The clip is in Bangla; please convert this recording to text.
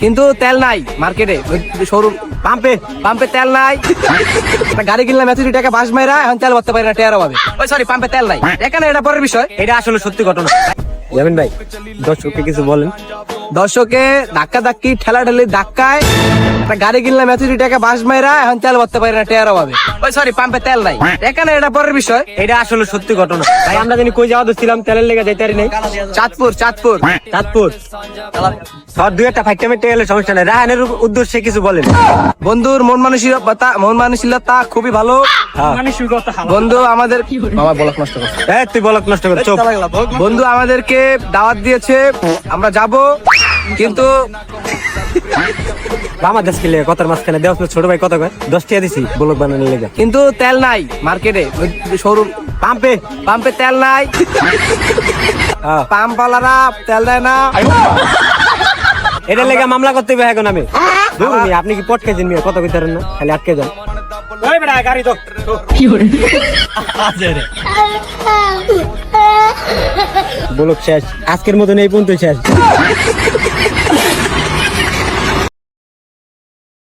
কিন্তু তেল নাই মার্কেটে, শোরুম পাম্পে পাম্পে তেল নাই। একটা গাড়ি কিনলাম এত টাকা বাস মাইরা, এখন তেল ভরতে পারি না, টেয়ার অভাবে। ওই সরি, পাম্পে তেল নাই। এখানে এটা পরের বিষয়, এটা আসলে সত্যি ঘটনা। যাবেন ভাই, দর্শককে কিছু বলেন। দর্শকে ধাক্কা ধাক্কি ঠেলা ঠেলি ধাক্কায় একটা গাড়ি কিনলাম এত টাকা বাস মাইরা, এখন তেল ভরতে পারি না, টেয়ার অভাবে। ওই সরি, পাম্পে তেল নাই। এখানে এটা পরের বিষয়, এটা আসলে সত্যি ঘটনা। ভাই আমরা জানি কই যাওয়া ছিলাম, তেলের লেগে যাইতে পারি নাই। চাঁদপুর চাঁদপুর চাঁদপুর সব দুই একটা ফাইটটা মেটে গেলে সমস্যা নাই। রাহানের উদ্দেশ্যে কিছু বলেন। বন্ধুর মন মানসিকতা খুবই ভালো। বন্ধু আমাদের বাবা বলক নষ্ট করছে। তুই বলক নষ্ট করে চুপ। বন্ধু আমাদেরকে দাওয়াত দিয়েছে, আমরা যাব, কিন্তু আমাদের স্কিলে কথার মাঝখানে দেওয়া ছোট ভাই কত কয় 10 টাকা দিছি বলক বানানোর লেগে। কিন্তু তেল নাই মার্কেটে, শোরুম পাম্পে পাম্পে তেল নাই। পাম্পওয়ালারা তেল দেয় না। এটার লেগে মামলা করতে হবে এখন আমি। আপনি কি পট খেয়েছেন কত কইতারেন না, খালি আটকে যান। গাড়ি তো বলক শেষ, আজকের মতন এই পর্যন্ত শেষ।